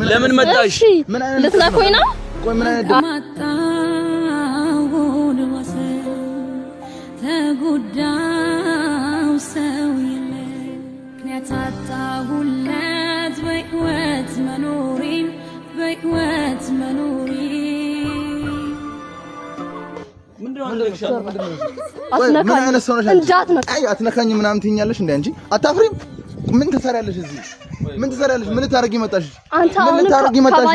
ለምን መጣሽ? ልትነኩኝ ነው? ቆይ ምን አይነት ተጉዳው ሰው የለ ከታጣሁለት በህይወት መኖሪ አትነካኝ ምናምን ትይኛለሽ እንዴ አንቺ አታፍሪም? ምን ትሰሪያለሽ እዚህ? ምን ትሰሪያለሽ? ምን ታረጊ መጣሽ? ምን ታረጊ መጣሽ?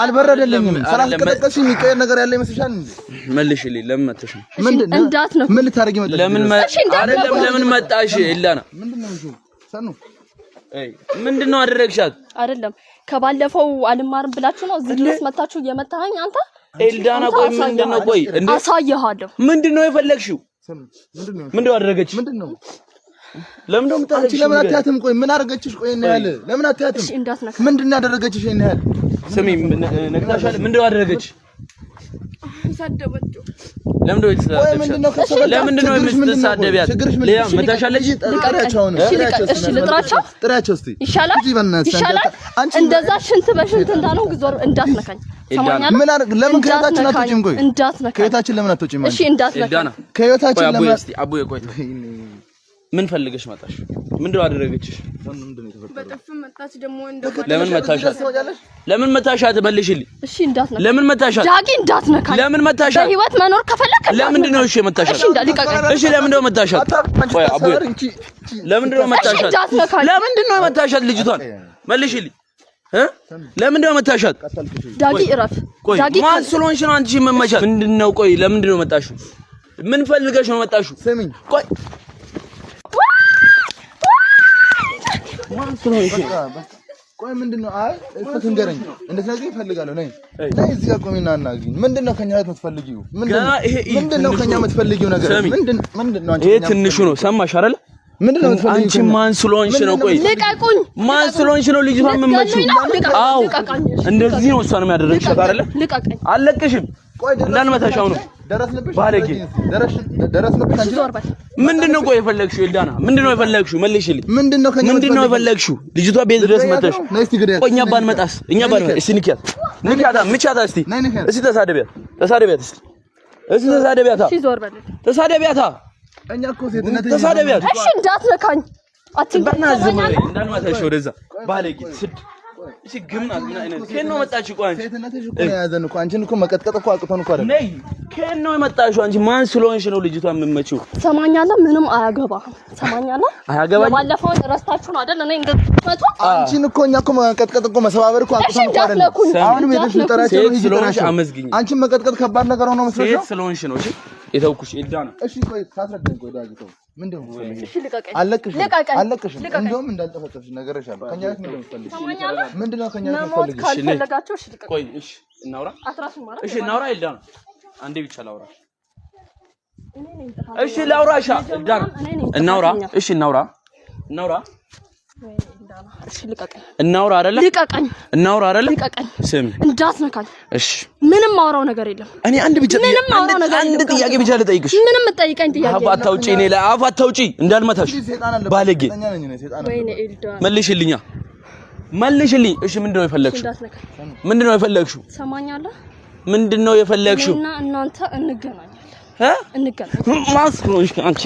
አልበረደልኝም። ሰላም ከተቀስሽ የሚቀየር ነገር ያለ ይመስልሻል እንዴ? መልሽልኝ። ለምን መጣሽ? ምን ልታረጊ መጣሽ? ለምን መጣሽ? ኢላና ሰኑ ምንድነው አደረግሻት? አይደለም ከባለፈው አልማርም ብላችሁ ነው እዚህ ድረስ መጣችሁ እየመታኸኝ አንተ? ኤልዳና ቆይ ምንድነው? ቆይ እንዴ አሳየሃለሁ። ምንድነው የፈለግሽው? ምንድነው አደረገች? ምንድነው? ለምን ደም ታለች? ለምን አታያትም? ቆይ ምን አደረገችሽ? ቆይ እና ያለ ለምን አታያትም? እሺ እንዳትነካ። ምንድነው ያደረገችሽ? እና ያለ ስሚ ነግታሻል። ምንድነው አደረገች? ሰደበችው። ለምንድነው የተሳደበች? ለምንድነው የምትሳደቢያት? ለያ መታሻለች። እሺ ልጥራቸው። ጥራቸው እስቲ ይሻላል። እንደዛ ሽንት በሽንት እንዳለው ግዞር እንዳትነካኝ። ሰማኛለህ? ምን አደረግ? ለምን ከህይወታችን አትወጪም? ቆይ እንዳትነካኝ። ከህይወታችን ለምን አትወጪም? እሺ እንዳትነካኝ። ከህይወታችን ለምን እስቲ አቡዬ ቆይ ምን ፈልገሽ መጣሽ? ምንድነው አደረገችሽ? በጥፍም መጣች ደግሞ ለምን መታሻት? ለምን መታሻት? መልሽልኝ። እሺ እንዳትነካ። ለምን መታሻት? ዳጊ እንዳትነካ። ለምን መታሻት? በህይወት መኖር ከፈለክ ለምንድነው እሺ መታሻት? እሺ እንዳልቀቀኝ። እሺ ለምንድነው መታሻት? ቆይ አቡዬ ለምንድነው መታሻት? ለምንድነው መታሻት? ልጅቷን መልሽልኝ። ለምንድነው መታሻት? ዳጊ እረፍ። ዳጊ ማን ስለሆንሽ ነው አንቺ መመቻት? ምንድነው? ቆይ ለምንድነው መጣሽው? ምን ፈልገሽ ነው መጣሽው? ስሚኝ ቆይ ማን ስለሆንሽ? ቆይ ምንድነው? አይ እሱ ንገረኝ። እንደዚህ ይፈልጋለሁ። ነይ እዚህ ጋር ቆሚና አናግሪኝ። ምንድነው ከኛ የምትፈልጊው? ምንድነው ከኛ የምትፈልጊው ነገር? ምንድነው አንቺ? ይሄ ትንሹ ነው። ሰማሽ አይደል? ምንድነው የምትፈልጊው? አንቺ ማን ስለሆንሽ ነው? ቆይ ልቀቁኝ። ማን ስለሆንሽ ነው ልጅቷን የምትመጪው? አዎ እንደዚህ ነው እሷንም ያደረግሻት አይደል? ልቀቀኝ። አለቅሽም። ቆይ እንዳንመታሻው ነው ባለጌ ደረስንብሽ። አንቺ ምንድነው? ቆይ የፈለግሽው ኤልዳና ምንድነው የፈለግሽው? መልሽልኝ። ምንድነው የፈለግሽው? ልጅቷ ቤት ድረስ መጣሽ። ቆይ እኛ ባንመጣስ? እኛ ባንመጣስ? እስቲ ንኪያት ምቻታ እስቲ ተሳደቢያት ተሳደቢያት። እኛ እኮ ሴትነት ተሳደቢያት። እሺ እንዳትነካኝ። አትንበናዝም እንዳልማታሽ ወደዛ ባለጌ ስድ እሺ ግምናት ምን አይነት ከነ ነው መጣች? ቆይ አንቺ ሴትነትሽ እኮ ያዘን እኮ አንቺን እኮ መቀጥቀጥ እኮ አቅቶን እኮ አይደል? ነይ ከነ ነው የመጣሽው? አንቺ ማን ስለሆንሽ ነው ልጅቷን የምትመጪው? ሰማኛለህ? ምንም አያገባህም። ሰማኛለህ? አያገባኝ። ባለፈው ረስታችሁ ነው አይደል? እኔ እንደፈቱ አንቺን እኮ እኛ እኮ መቀጥቀጥ እኮ መሰባበር እኮ አቅቶን እኮ አይደል? አሁንም ሄደሽ ልጠራቸው ነው ይጥራሽ። አመዝግኝ። አንቺን መቀጥቀጥ ከባድ ነገር ሆኖ መስሎሽ? ሴት ስለሆንሽ ነው። እሺ የተውኩሽ ኤልዳና። እሺ ቆይ ታስረዳኝ። ቆይ ዳግተው ምንድነው? እሺ ልቀቀኝ። አለቅሽም። እንደውም እንዳልጠፈጠፍሽ ነገርሻለሁ። ከኛ ጋር ምንድነው ከኛ ጋር ፈልጊ? እሺ ልቀቀኝ። ቆይ እሺ እናውራ። እሺ እናውራ ኤልዳና። አንዴ ብቻ ላውራ። እሺ ላውራሻ ኤልዳና። እናውራ። እሺ እናውራ። እሺ ልቀቀኝ። እናውራ አይደለ? ልቀቀኝ። እናውራ አይደለ? ልቀቀኝ። ስሚ እንዳትነካኝ። እሺ ምንም ማውራው ነገር የለም። እኔ አንድ ጥያቄ ብቻ ልጠይቅሽ። ምንም የምትጠይቀኝ ጥያቄ የለም። አፋ አታውጪ። እኔ ለአፋ አታውጪ እንዳልመታሽ ባለጌ። ወይኔ ኤልዳና መልሽልኝ። እሺ ምንድነው የፈለግሽው? ምንድነው የፈለግሽው? ሰማኛለህ? ምንድነው የፈለግሽው? እና እናንተ እንገናኛለን። እንገናኛለን። ማስሮሽ አንቺ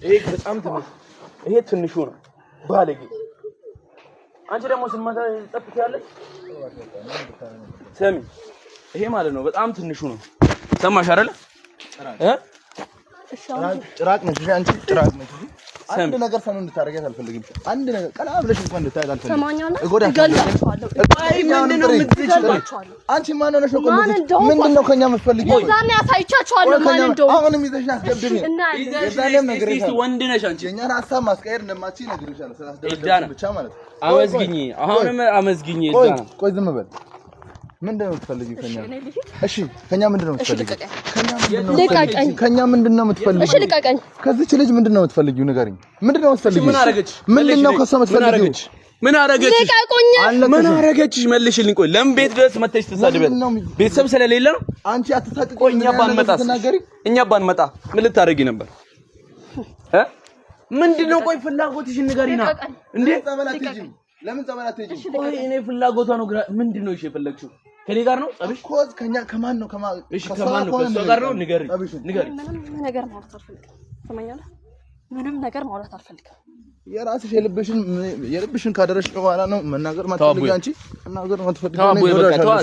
ይሄ ትንሹ ነው ባለጌ። አንቺ ደግሞ ስማታ ጠጥት ያለሽ ሰሚ። ይሄ ማለት ነው በጣም ትንሹ ነው። ሰማሽ አይደለ? ጭራቅ ነሽ አንቺ ጭራቅ ነሽ። አንድ ነገር ሰው እንድታረጋት አልፈልግም። አንድ ነገር ቀላ ብለሽ እንኳን እንድታያት አልፈልግም። ሰማኛለህ? እገላችኋለሁ። ምንድነው የምትችለው? አንቺ ማን ሆነሽ ነው? ምንድነው ከኛ የምትፈልጊው? ዛሬ አሳይቻችኋለሁ። ማን እንደው አሁንም ይዘሽ አስገብድኝ። የዛኔም ነገር እስቲ ወንድ ነሽ አንቺ። የኛን ሀሳብ ማስቀየር እንደማትችይ ነግሬሻለሁ። ኤልዳና ብቻ ማለት አመዝግኝ። አሁንም አመዝግኝ ኤልዳና። ቆይ ዝም በል። ምንድነው የምትፈልጊው ከኛ? እሺ ከኛ ምንድነው የምትፈልጊው? ከኛ ምንድነው የምትፈልጊው? እሺ ልቀቀኝ። ከዚች ልጅ ምንድነው የምትፈልጊው? ንገሪኝ። ምንድነው የምትፈልጊው? ምን አደረገች? ምንድነው ከሷ የምትፈልጊው? ምን አረገችሽ? ምን አረገችሽ? መልሽልኝ። ቆይ ለምን ቤት ድረስ መተሽ ተሳድበል? ቤተሰብ ስለሌለ ነው። አንቺ አትሳቅቂ። ቆይ እኛ ባንመጣ ምን ልታረጊ ነበር? ምንድነው? ቆይ ፍላጎትሽን ንገሪና። እንዴ ለምን ጸበላት ትሄጂ? ቆይ እኔ ፍላጎቷ ነው። ምንድነው? እሺ የፈለግሽው ከኔ ጋር ነው ጸብሽ? ኮዝ ከማን ነው? እሺ ከማን ነው? ከሷ ጋር ነው። ንገሪ። ምንም ነገር ማውራት አልፈልግም። ሰማኛለህ? ምንም ነገር ማውራት አልፈልግም። የራስሽ የልብሽን ካደረሽ በኋላ ነው መናገር ማትፈልጊ አንቺ መናገር ማትፈልጊ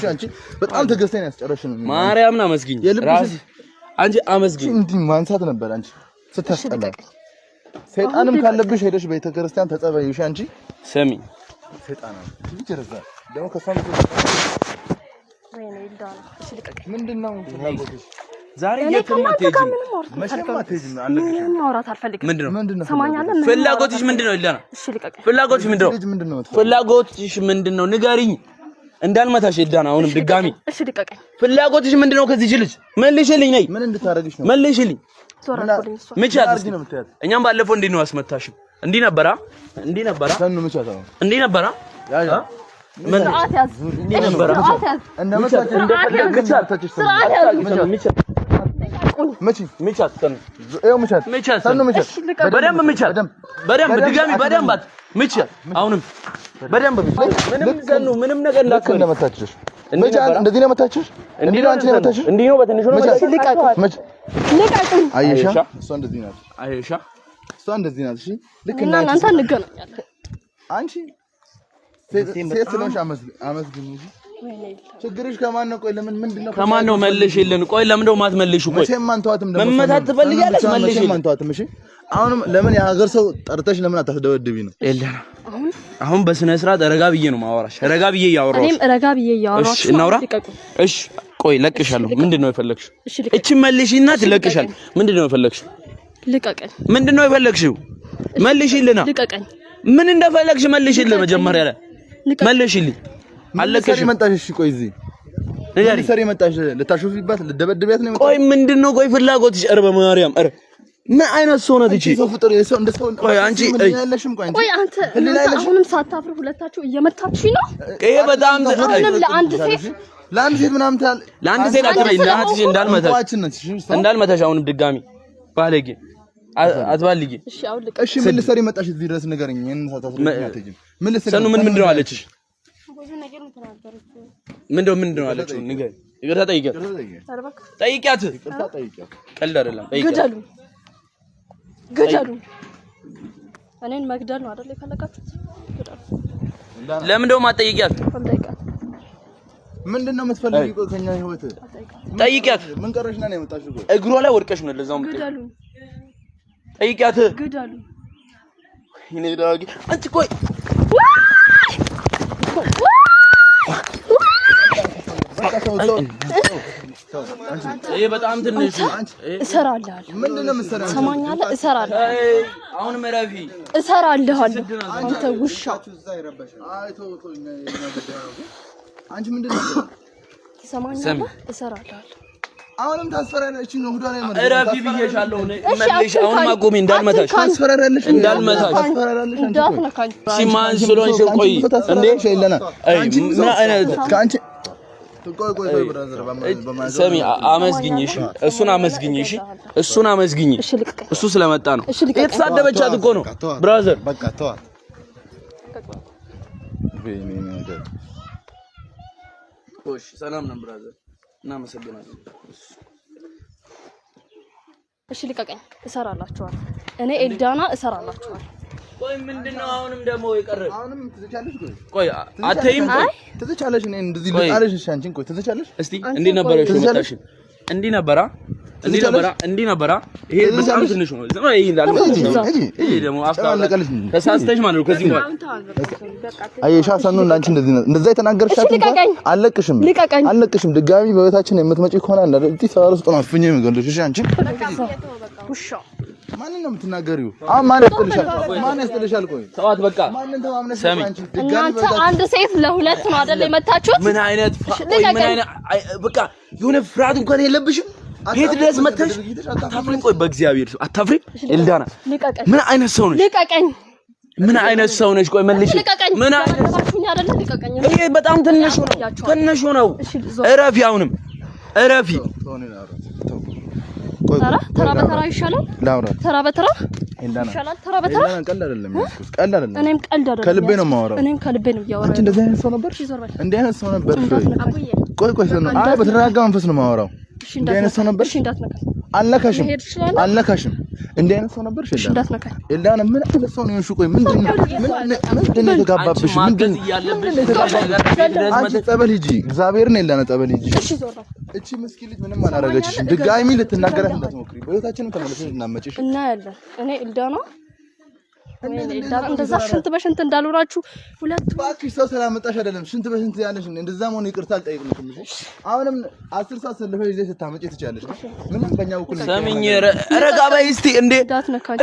አንቺ በጣም ተገስተኝ ያስጨረሽን ማርያምን አመስግኝ። ራስ አንቺ አመስግኝ። እንዴ ማንሳት ነበር አንቺ ስታስጠላ። ሰይጣንም ካለብሽ ሄደሽ ቤተክርስቲያን ተጸበይሽ አንቺ ሰሚ ሰይጣን ነው ይጀረዛ ደግሞ ከሳም ወይኔ ይልዳና እሺ ልቀቀኝ። ምንድነው ፍላጎትሽ? ዛሬ የትም አትሄጂም። መቼም አትሄጂም። ምንም ማውራት አልፈልግም። ምንድነው ሰማኛለህ? ፍላጎትሽ ምንድነው? ይልዳና እሺ ልቀቀኝ። ፍላጎትሽ ምንድነው? ፍላጎትሽ ምንድነው? ንገሪኝ። እንዳልመታሽ ይልዳና አሁንም ድጋሚ እሺ ልቀቀኝ። ፍላጎትሽ ምንድነው? ከዚህ ልጅ መልሽልኝ። ነይ ምን እንድታረግሽ ነው? መልሽልኝ። ዞራኩልኝ እሷ ምቻት እኛም ባለፈው እንዴት ነው አስመታሽው? እንዲህ ነበራ ሰኑ ምቻት ነው እንዲህ ነበራ ምን አትያዝ እንዲህ ነበራ እንደመታች እንደፈለግሽ ምቻት ሰኑ ይኸው ምቻት ሰኑ ምቻት በደንብ ምቻት በደንብ ድጋሚ በደንብ ምቻት አሁንም በደንብ ምንም ሰኑ ምንም ነገር እንዳትከው እንደመታችሽ እንደዚህ ነው መታችሽ እንዲህ ነው አንቺ ነው መታችሽ እንዲህ ነው በትንሹ ነው ልቀቁኝ። አይሻ እሷ እንደዚህ ናት። አይሻ እሷ እንደዚህ ናት። እሺ ልክ እና እናንተ እንገናኛለን። አንቺ ሴት ስለሆንሽ አመስግኝ እንጂ ችግርሽ ከማን ነው? ቆይ ለምን ምንድነው? ከማን ነው? መልሽልን። ቆይ ለምን ነው የማትመልሺው? ቆይ መቼም አንተዋትም ደግሞ መመታት ትፈልጊያለሽ? መልሽልን። መቼም አንተዋትም። እሺ አሁንም ለምን የሀገር ሰው ጠርተሽ ለምን አታስደበድቢ ነው? የለና አሁን በስነ ስርዓት ረጋ ብዬ ነው ማወራሽ። ረጋ ብዬ ያወራሽ። እኔም ረጋ ብዬ ያወራሽ። እሺ እናውራ። እሺ ቆይ ለቅሻለሁ። ምንድነው የፈለግሽው? እቺ መልሽና ትለቅሻል። ምንድነው የፈለግሽው? ልቀቀኝ። ምንድነው የፈለግሽው? መልሽልና። ልቀቀኝ። ምን እንደፈለግሽ መልሽልኝ። መጀመሪያ ላይ መልሽልኝ። አለቀሽ መጣሽ። እሺ ቆይ እዚህ ንገሪ። ሰሪ መጣሽ። ልታሾፊባት ልደበድቢያት ነው። ቆይ ምንድነው? ቆይ ፍላጎትሽ? ኧረ በማርያም ኧረ ምን አይነት ሰው ናት እቺ? ሰው ፍጥር የሰው እንደ ሰው ቆይ አንቺ ቆይ አንተ አሁንም ሳታፍሩ ሁለታችሁ እየመታችሁኝ ነው። ይሄ በጣም ለአንድ ሴት ምናምን ታል ለአንድ ሴት አትበይ። እናትሽ እንዳልመታሽ አሁንም ድጋሚ ባለጌ አትባልጊ። እሺ ምን ልትሰሪ መጣሽ እዚህ ድረስ ንገረኝ። ምን ልትሰሪ ሰኑ ምንድነው አለችሽ? ምንድነው አለችሽ? ንገሪ። ይቅርታ ጠይቂያት። ቀልድ አይደለም። ጠይቂያት። ግደሉ። እኔን መግደል ነው አይደል የፈለጋችሁት? ግደሉ። ለምን እንደው ማጠይቂያት? ምንድነው የምትፈልጊው ከኛ ህይወት? ጠይቂያት። ምን ቀረሽና ነው የመጣሽው? እግሯ ላይ ወድቀሽ ነው ለዛው ግደሉ። ጠይቂያት። ግደሉ። እኔ ዳጊ አንቺ ቆይ ይሄ በጣም ትንሽ እሰራለሁ። ምንድነው የምትሰራው? ሰማኛለህ? እሰራለሁ። አሁን መራፊ እሰራለሁ። አንተ ውሻ። አንቺ ምንድነው? ሰማኛለህ? እሰራለሁ። አሁንም ታስፈራራለች ነው ሁዳ ላይ ማለት እረፊ ብዬሻለሁ። መልሽ። አሁን ማቆሚ እንዳልመታሽ ታስፈራራለች። እንዳልመታሽ ታስፈራራለች። እንዳትነካኝ። ሲማን ስለሆንሽ ቆይ እንዴ ሸይለና አንቺ ምን አይነት ካንቺ ቆይ ብራዘር ሰሚ አመስግኝሽ። እሱን አመስግኝሽ። እሱን አመስግኝ። እሱ ስለመጣ ነው የተሳደበቻት እኮ ነው ብራዘር። በቃ ተዋት። ወይኔ ነገር እሺ ሰላም ነን ብራዘር። እናመሰግናለን። እሺ ልቀቀኝ። እሰራላችኋለሁ። እኔ ኤልዳና እሰራላችኋለሁ። ቆይ ምንድነው አሁንም ደግሞ የቀረ? አሁንም ትዘቻለሽ። ቆይ አትይም። ቆይ ትዘቻለሽ። እኔ እንደዚህ ልጣለሽ። እሺ አንቺን ቆይ ትዘቻለሽ። እስቲ እንዲህ ነበረ እሺ መጣሽ። እንዲህ ነበራ እንዲህ ነበራ። ይሄ በጣም ትንሽ ነው። ዝም ይሄ እንዳለ ይሄ ደግሞ አፍታ ተሳስተሽ ማለት ነው። ከዚህ በኋላ አይሻ ሰኑ እንዳንቺ እንደዛ የተናገርሻት እንኳን አለቅሽም። ድጋሚ በቤታችን የምትመጪ ከሆነ እንደዚህ ሰዋር ውስጥ ነው አፍኜ የምገልሽ። እሺ አንቺ ውሻ ማንን ነው የምትናገሪው? አሁን ማን ያስጥልሻል? ቆይ ተዋት በቃ። ማንን ተማምነሽ አንቺ እናንተ አንድ ሴት ለሁለት ነው አይደል የመታችሁት? ምን አይነት በቃ የሆነ ፍርሃት እንኳን የለብሽም? ቤት ድረስ መተሽ አታፍሪም? ቆይ በእግዚአብሔር አታፍሪም? ኤልዳና ምን አይነት ሰው ነሽ? ልቀቀኝ። ምን አይነት ሰው ነሽ? ቆይ መልሽ። ምን አይነት ይሄ በጣም ትንሹ ነው። እረፊ፣ አሁንም እረፊ። ተራ በተራ ይሻላል። ተራ በተራ ይሻላል። ተራ በተራ ቀልድ አይደለም። ቀልድ አይደለም። እኔም ቀልድ አይደለም። ከልቤ ነው የማወራው። እኔም ከልቤ ነው ያወራው። አንቺ እንደዚህ አይነት ሰው ነበርሽ? እንዲህ አይነት ሰው ነበርሽ? ቆይ ነው። አይ በተረጋጋ መንፈስ ነው የማወራው። እንዲህ አይነት ሰው ነበርሽ? አልነካሽም። እንዲህ አይነት ሰው ነበርሽ? ኤልዳና ምን አይነት ሰው ነው የሆንሽው? ቆይ ምንድነው የተጋባብሽ? ምንድነው አንቺ ጸበል ሂጂ። እግዚአብሔርን ኤልዳና ጸበል ሂጂ። እቺ ምስኪን ልጅ ምንም አላደረገችሽም። ድጋሚ ልትናገራት እንዳትሞክሪ። በህይወታችንም ተመለሰሽ እናመጪሽ እና ያለን እኔ ኤልዳና እንደዛ ሽንት በሽንት እንዳልወራችሁ ሁለት ባክሽ ሰው ስላመጣሽ አይደለም። ሽንት በሽንት ያለሽ እንደዛ መሆን ይቅርታ አልጠይቅልሽም። አሁንም 10 ሰዓት ሰልፈሽ ይዘሽ ስታመጪ ትችያለሽ። ምንም በእኛ በኩል ሰሚኝ ረጋ በይ እስቲ እንዴ።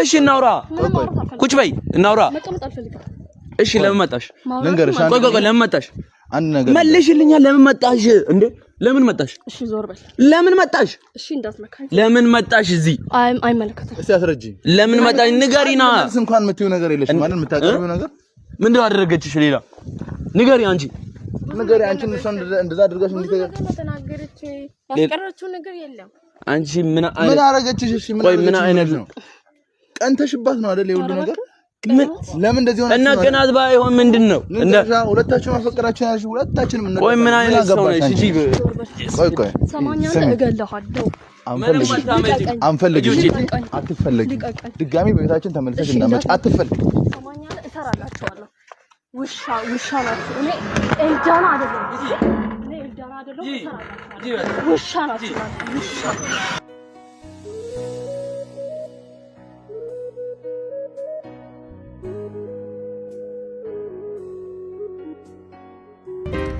እሺ እናውራ። ቁጭ በይ እናውራ። እሺ ለምን መጣሽ? ልንገርሽ። ቆይ ለምን መጣሽ? አንድ ነገር መልሽልኛ። ለምን መጣሽ እንዴ? ለምን መጣሽ? እሺ ዞር በል። ለምን መጣሽ? እሺ እንዳትነካኝ። ለምን መጣሽ? እዚህ አይመለከትም። እስቲ አስረጂ። ለምን መጣሽ? ንገሪና። እንኳን የምትይው ነገር የለሽም ማለት የምታቀርቢው ነገር ምንድነው አደረገችሽ? ሌላ ንገሪ። አንቺ ንገሪ። አንቺ እንደዛ አድርጋሽ ተናገረች። ያስቀረችው ነገር የለም። አንቺ ምን አደረገችሽ? እሺ ምን አይነት ነው? ቀንተሽባት ነው አይደል? የሁሉ ነገር ለምን እንደዚህ ሆነ? እና ቀናት ባይሆን ምንድነው? ሁለታችሁም አፈቀራችሁ ያልሽ ሁለታችንም ምን ቆይ ምን አይነት ሰው ነሽ? እጂ ቆይ ሰማኛለህ፣ እገልሃለሁ። አንፈልግም። አትፈልጊም። ድጋሚ በቤታችን ተመልሰሽ እናመጭ። አትፈልጊም። ሰማኛለህ፣ እሰራላችኋለሁ። ውሻ ናችሁ። እኔ ኤልዳና አይደለም። ውሻ ናችሁ። ውሻ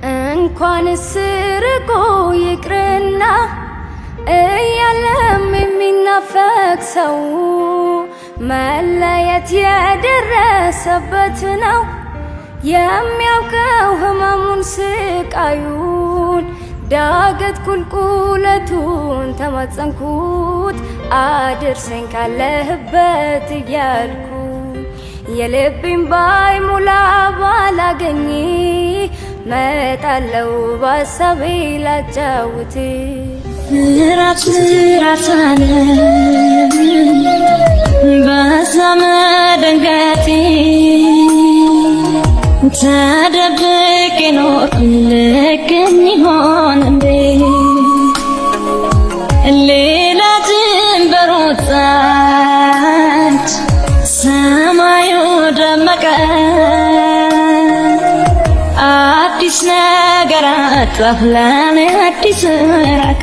እንኳን ስርቆ ይቅርና እያለም የሚናፈቅ ሰው መለየት የደረሰበት ነው የሚያውቀው ህመሙን ስቃዩን። ዳገት ቁልቁለቱን ተማጸንኩት አድርሰኝ ካለህበት እያልኩ የልቤን ባይሞላ ባላገኝ መጣለው ባሳቤ ላጫውት ራሳነ በሰመ ደንገቴ ተደብቄ ኖር ልክኝ ይሆን እንዴ ሌላ ድንበር ወጣች ሰማዩ ደመቀ አዲስ ነገር አጣፍላኔ አዲስ ራቀ